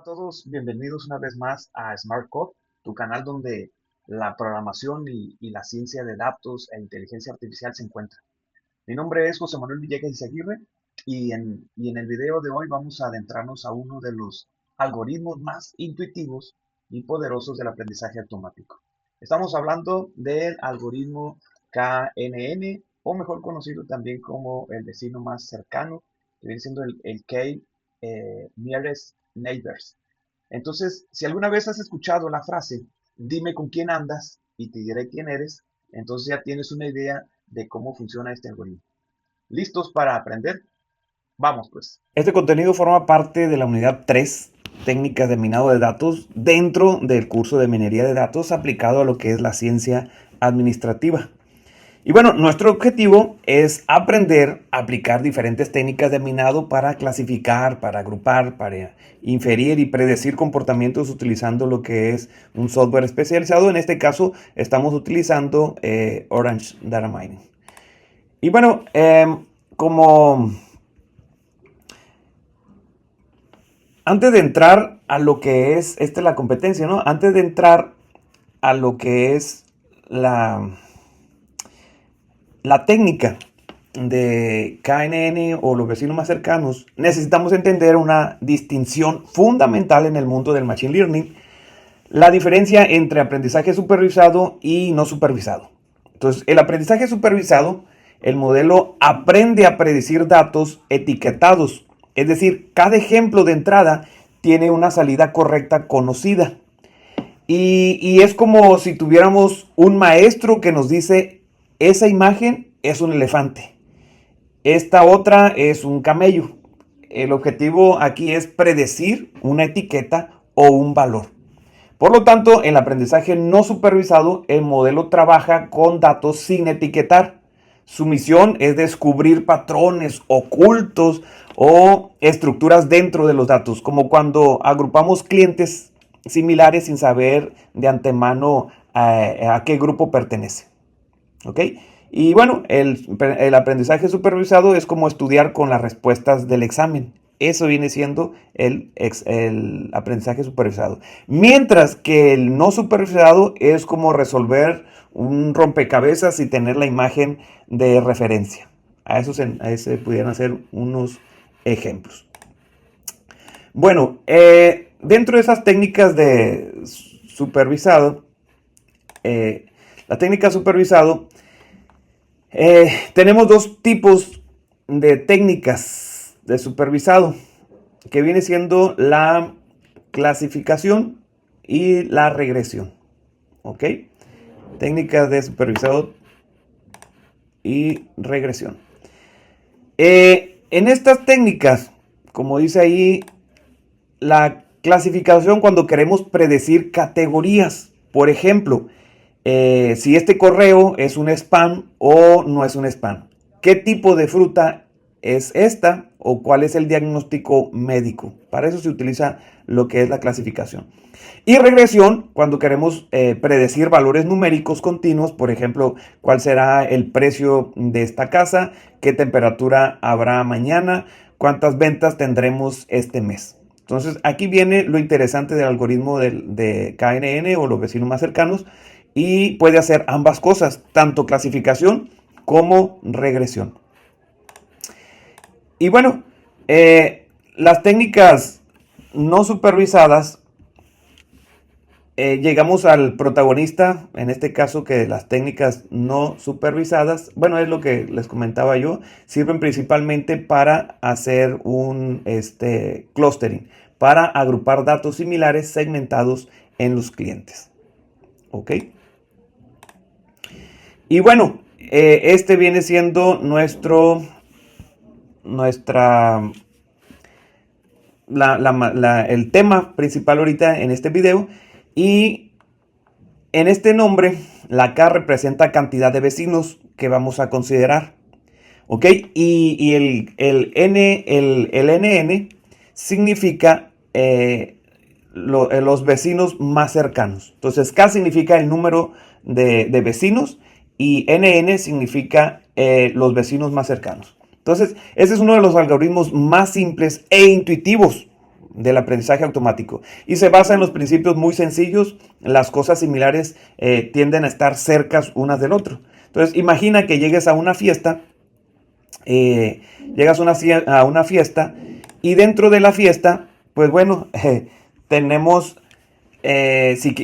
A todos, bienvenidos una vez más a Smart Code, tu canal donde la programación y la ciencia de datos e inteligencia artificial se encuentran. Mi nombre es José Manuel Villegas Izaguirre y en el video de hoy vamos a adentrarnos a uno de los algoritmos más intuitivos y poderosos del aprendizaje automático. Estamos hablando del algoritmo KNN, o mejor conocido también como el vecino más cercano, que viene siendo el K-Nearest Neighbors. Entonces, si alguna vez has escuchado la frase, dime con quién andas y te diré quién eres, entonces ya tienes una idea de cómo funciona este algoritmo. ¿Listos para aprender? Vamos pues. Este contenido forma parte de la unidad 3, técnicas de minado de datos, dentro del curso de minería de datos aplicado a lo que es la ciencia administrativa. Y bueno, nuestro objetivo es aprender a aplicar diferentes técnicas de minado para clasificar, para agrupar, para inferir y predecir comportamientos utilizando lo que es un software especializado. En este caso estamos utilizando Orange Data Mining. Y bueno, como antes de entrar a lo que es, esta es la competencia, ¿no? Antes de entrar a lo que es la técnica de KNN o los vecinos más cercanos, necesitamos entender una distinción fundamental en el mundo del Machine Learning, la diferencia entre aprendizaje supervisado y no supervisado. Entonces, el aprendizaje supervisado, el modelo aprende a predecir datos etiquetados, es decir, cada ejemplo de entrada tiene una salida correcta conocida. Y es como si tuviéramos un maestro que nos dice, esa imagen es un elefante, esta otra es un camello. El objetivo aquí es predecir una etiqueta o un valor. Por lo tanto, en el aprendizaje no supervisado, el modelo trabaja con datos sin etiquetar. Su misión es descubrir patrones ocultos o estructuras dentro de los datos, como cuando agrupamos clientes similares sin saber de antemano a qué grupo pertenece. ¿Ok? Y bueno, el aprendizaje supervisado es como estudiar con las respuestas del examen. Eso viene siendo el aprendizaje supervisado. Mientras que el no supervisado es como resolver un rompecabezas y tener la imagen de referencia. A eso se pudieran hacer unos ejemplos. Bueno, dentro de esas técnicas de supervisado, la técnica supervisado, tenemos dos tipos de técnicas de supervisado, que viene siendo la clasificación y la regresión. ¿Ok? Técnicas de supervisado y regresión. En estas técnicas, como dice ahí, la clasificación cuando queremos predecir categorías. Por ejemplo, si este correo es un spam o no es un spam. ¿Qué tipo de fruta es esta o cuál es el diagnóstico médico? Para eso se utiliza lo que es la clasificación. Y regresión, cuando queremos predecir valores numéricos continuos, por ejemplo, cuál será el precio de esta casa, qué temperatura habrá mañana, cuántas ventas tendremos este mes. Entonces, aquí viene lo interesante del algoritmo de KNN o los vecinos más cercanos, y puede hacer ambas cosas, tanto clasificación como regresión. Y bueno, las técnicas no supervisadas, llegamos al protagonista, en este caso que las técnicas no supervisadas, bueno, es lo que les comentaba yo, sirven principalmente para hacer un clustering, para agrupar datos similares segmentados en los clientes. ¿Ok? Y bueno, este viene siendo el tema principal ahorita en este video. Y en este nombre, la K representa cantidad de vecinos que vamos a considerar. ¿Ok? Y el NN significa los vecinos más cercanos. Entonces, K significa el número de vecinos y NN significa los vecinos más cercanos. Entonces, ese es uno de los algoritmos más simples e intuitivos del aprendizaje automático. Y se basa en los principios muy sencillos. Las cosas similares tienden a estar cercas unas del otro. Entonces, imagina que llegues a una fiesta, a una fiesta y dentro de la fiesta, pues bueno, tenemos, si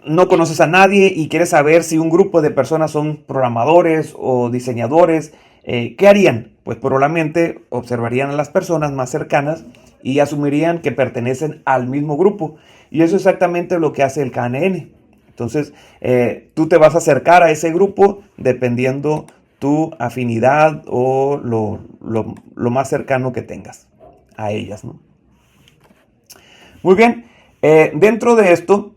no conoces a nadie y quieres saber si un grupo de personas son programadores o diseñadores, ¿qué harían? Pues probablemente observarían a las personas más cercanas y asumirían que pertenecen al mismo grupo. Y eso es exactamente lo que hace el KNN. Entonces, tú te vas a acercar a ese grupo dependiendo tu afinidad o lo más cercano que tengas a ellas, ¿no? Muy bien, dentro de esto,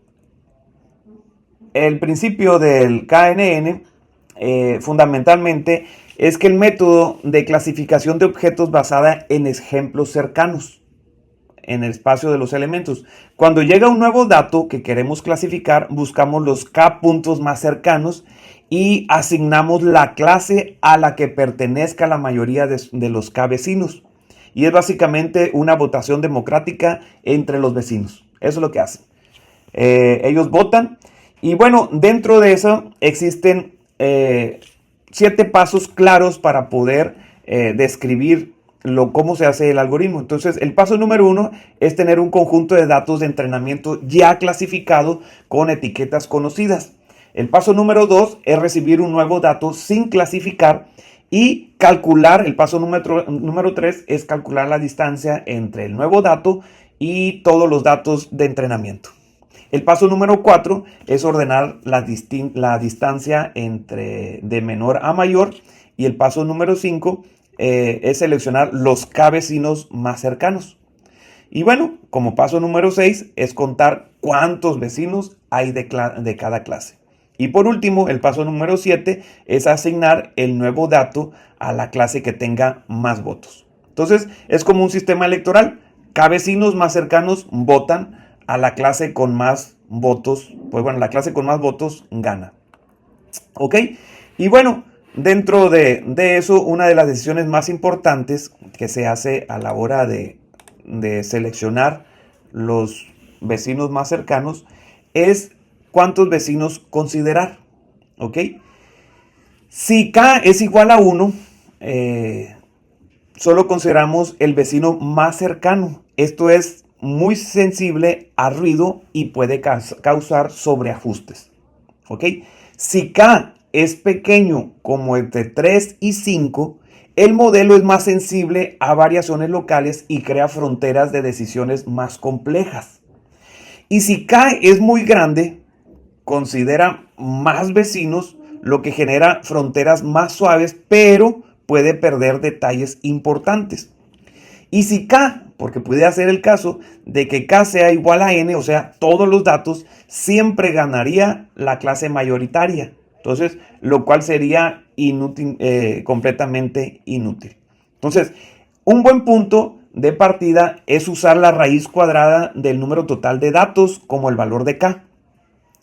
el principio del KNN fundamentalmente es que el método de clasificación de objetos basada en ejemplos cercanos en el espacio de los elementos. Cuando llega un nuevo dato que queremos clasificar, buscamos los K puntos más cercanos y asignamos la clase a la que pertenezca la mayoría de los K vecinos. Y es básicamente una votación democrática entre los vecinos. Eso es lo que hacen. Ellos votan y bueno, dentro de eso existen 7 pasos claros para poder describir cómo se hace el algoritmo. Entonces, el paso número 1 es tener un conjunto de datos de entrenamiento ya clasificado con etiquetas conocidas. El paso número 2 es recibir un nuevo dato sin clasificar y calcular. El paso número 3 es calcular la distancia entre el nuevo dato y todos los datos de entrenamiento. El paso número 4 es ordenar la distancia de menor a mayor. Y el paso número 5 es seleccionar los K vecinos más cercanos. Y bueno, como paso número 6 es contar cuántos vecinos hay de cada clase. Y por último, el paso número 7 es asignar el nuevo dato a la clase que tenga más votos. Entonces, es como un sistema electoral. K vecinos más cercanos votan a la clase con más votos. Pues bueno, la clase con más votos gana. ¿Ok? Y bueno, dentro de eso, una de las decisiones más importantes que se hace a la hora de seleccionar los vecinos más cercanos es cuántos vecinos considerar. ¿Ok? Si K es igual a 1, solo consideramos el vecino más cercano. Esto es muy sensible a ruido y puede causar sobreajustes. ¿Ok? Si K es pequeño como entre 3 y 5, el modelo es más sensible a variaciones locales y crea fronteras de decisiones más complejas. Y si K es muy grande, considera más vecinos, lo que genera fronteras más suaves, pero puede perder detalles importantes. Y si K, porque puede ser el caso de que K sea igual a N, o sea, todos los datos, siempre ganaría la clase mayoritaria. Entonces, lo cual sería inútil, completamente inútil. Entonces, un buen punto de partida es usar la raíz cuadrada del número total de datos como el valor de K.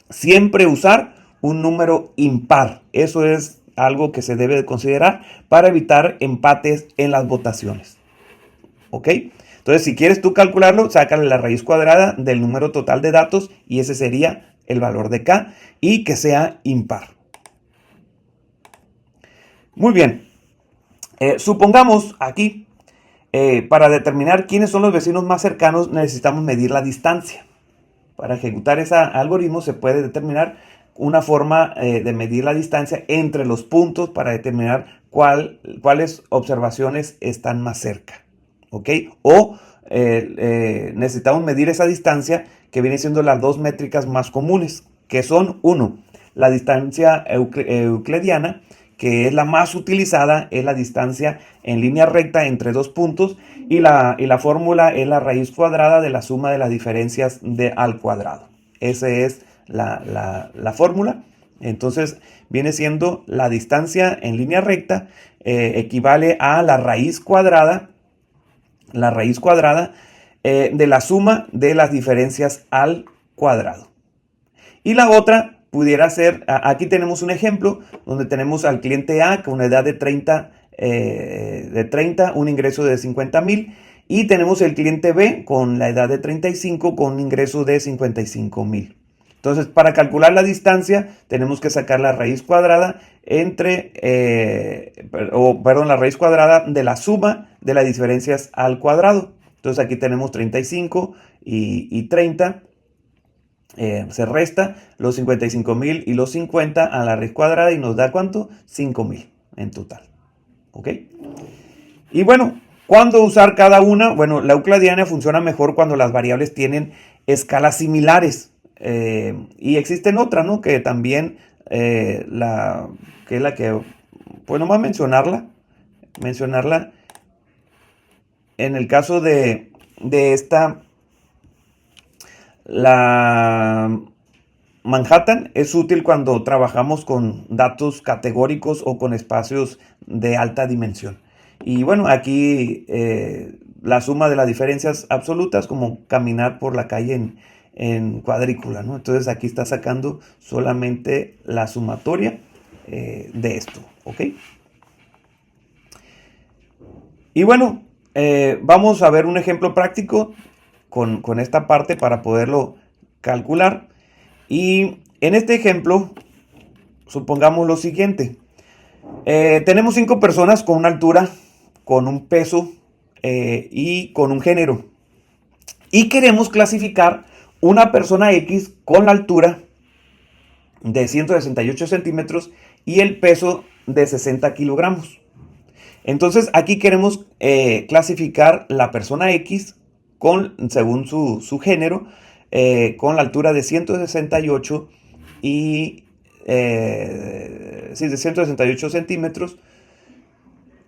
Siempre usar un número impar. Eso es algo que se debe de considerar para evitar empates en las votaciones. ¿Ok? Entonces, si quieres tú calcularlo, sácale la raíz cuadrada del número total de datos y ese sería el valor de K y que sea impar. Muy bien. Supongamos aquí, para determinar quiénes son los vecinos más cercanos, necesitamos medir la distancia. Para ejecutar ese algoritmo se puede determinar una forma de medir la distancia entre los puntos para determinar cuáles observaciones están más cerca. ¿Ok? O necesitamos medir esa distancia que viene siendo las dos métricas más comunes, que son, 1, la distancia euclidiana, que es la más utilizada, es la distancia en línea recta entre dos puntos, y la fórmula es la raíz cuadrada de la suma de las diferencias al cuadrado. Esa es la fórmula. Entonces viene siendo la distancia en línea recta, equivale a la raíz cuadrada de la suma de las diferencias al cuadrado. Y la otra pudiera ser, aquí tenemos un ejemplo donde tenemos al cliente A con una edad de 30, un ingreso de 50,000 Y tenemos el cliente B con la edad de 35 con un ingreso de 55,000. Entonces, para calcular la distancia, tenemos que sacar la raíz cuadrada la raíz cuadrada de la suma de las diferencias al cuadrado. Entonces, aquí tenemos 35 y 30. Se resta los 55,000 y los 50 a la raíz cuadrada y nos da ¿cuánto? 5,000 en total. ¿Ok? Y bueno, ¿cuándo usar cada una? Bueno, la euclidiana funciona mejor cuando las variables tienen escalas similares. Y existen otras, ¿no? Que también, que es la que, pues nomás mencionarla en el caso de esta, la Manhattan es útil cuando trabajamos con datos categóricos o con espacios de alta dimensión. Y bueno, aquí la suma de las diferencias absolutas, como caminar por la calle en cuadrícula, ¿no? Entonces aquí está sacando solamente la sumatoria de esto, ¿ok? Y bueno, vamos a ver un ejemplo práctico con esta parte para poderlo calcular. Y en este ejemplo, supongamos lo siguiente. Tenemos 5 personas con una altura, con un peso y con un género. Y queremos clasificar una persona X con la altura de 168 centímetros y el peso de 60 kilogramos. Entonces aquí queremos clasificar la persona X según su género, con la altura de 168 de 168 centímetros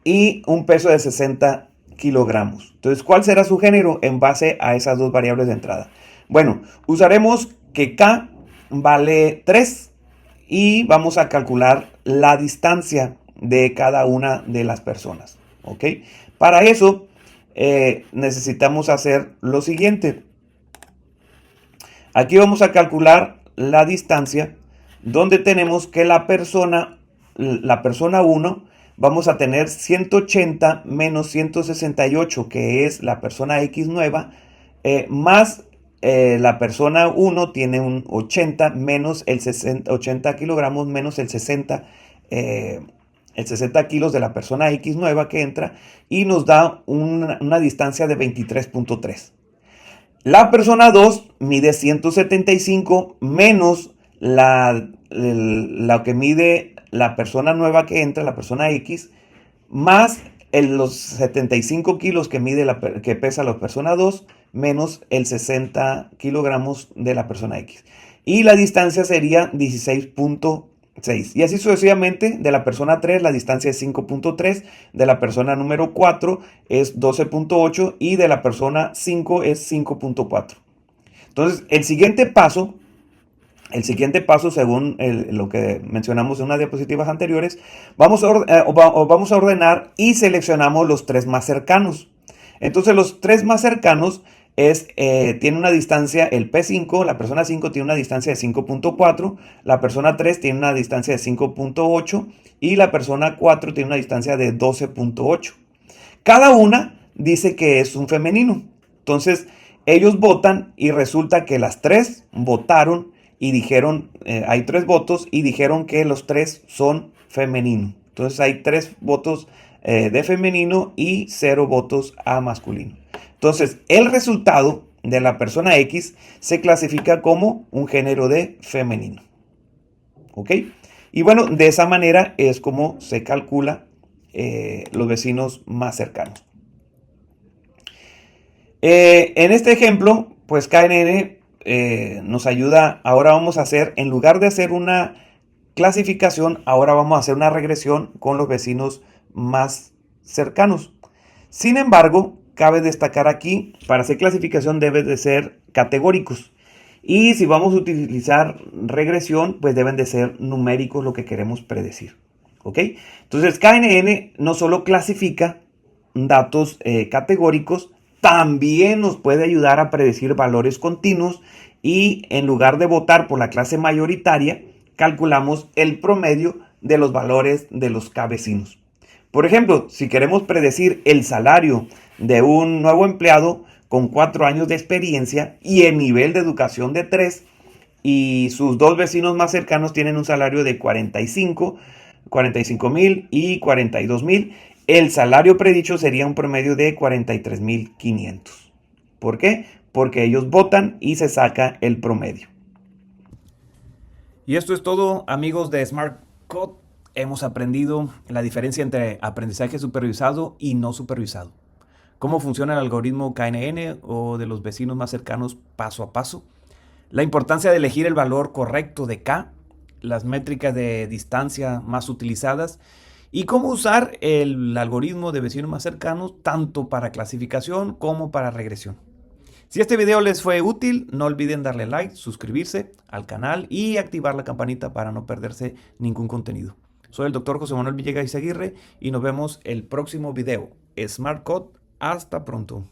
y un peso de 60 kilogramos. Entonces, ¿cuál será su género en base a esas dos variables de entrada? Bueno, usaremos que K vale 3 y vamos a calcular la distancia de cada una de las personas. ¿Ok? Para eso necesitamos hacer lo siguiente. Aquí vamos a calcular la distancia donde tenemos que la persona 1 vamos a tener 180 menos 168, que es la persona X nueva, más la persona 1 tiene un 80 menos el 80 kilogramos menos el 60 kilos de la persona X nueva que entra y nos da una distancia de 23,3. La persona 2 mide 175 menos lo que mide la persona nueva que entra, la persona X, más los 75 kilos que pesa la persona 2, menos el 60 kilogramos de la persona X. Y la distancia sería 16,6. Y así sucesivamente, de la persona 3 la distancia es 5,3, de la persona número 4 es 12,8 y de la persona 5 es 5,4. Entonces, el siguiente paso, según lo que mencionamos en unas diapositivas anteriores, vamos a ordenar y seleccionamos los 3 más cercanos. Entonces, los 3 más cercanos tiene una distancia, el P5, la persona 5 tiene una distancia de 5,4, la persona 3 tiene una distancia de 5,8 y la persona 4 tiene una distancia de 12,8. Cada una dice que es un femenino. Entonces, ellos votan y resulta que las 3 votaron y dijeron, hay 3 votos y dijeron que los 3 son femenino. Entonces hay 3 votos de femenino y 0 votos a masculino. Entonces el resultado de la persona X se clasifica como un género de femenino. ¿Ok? Y bueno, de esa manera es como se calcula los vecinos más cercanos. En este ejemplo, pues KNN nos ayuda. Ahora vamos a hacer, en lugar de hacer una clasificación, ahora vamos a hacer una regresión con los vecinos más cercanos. Sin embargo, cabe destacar aquí, para hacer clasificación deben de ser categóricos. Y si vamos a utilizar regresión, pues deben de ser numéricos lo que queremos predecir. ¿Ok? Entonces, KNN no solo clasifica datos categóricos, también nos puede ayudar a predecir valores continuos y en lugar de votar por la clase mayoritaria, calculamos el promedio de los valores de los K vecinos. Por ejemplo, si queremos predecir el salario de un nuevo empleado con 4 años de experiencia y el nivel de educación de 3, y sus dos vecinos más cercanos tienen un salario de 45,000 y 42,000, el salario predicho sería un promedio de 43,500. ¿Por qué? Porque ellos votan y se saca el promedio. Y esto es todo, amigos de Smart Code. Hemos aprendido la diferencia entre aprendizaje supervisado y no supervisado. Cómo funciona el algoritmo KNN o de los vecinos más cercanos paso a paso. La importancia de elegir el valor correcto de K, las métricas de distancia más utilizadas y cómo usar el algoritmo de vecinos más cercanos tanto para clasificación como para regresión. Si este video les fue útil, no olviden darle like, suscribirse al canal y activar la campanita para no perderse ningún contenido. Soy el Dr. José Manuel Villegas Izaguirre y nos vemos el próximo video. Smart Code, hasta pronto.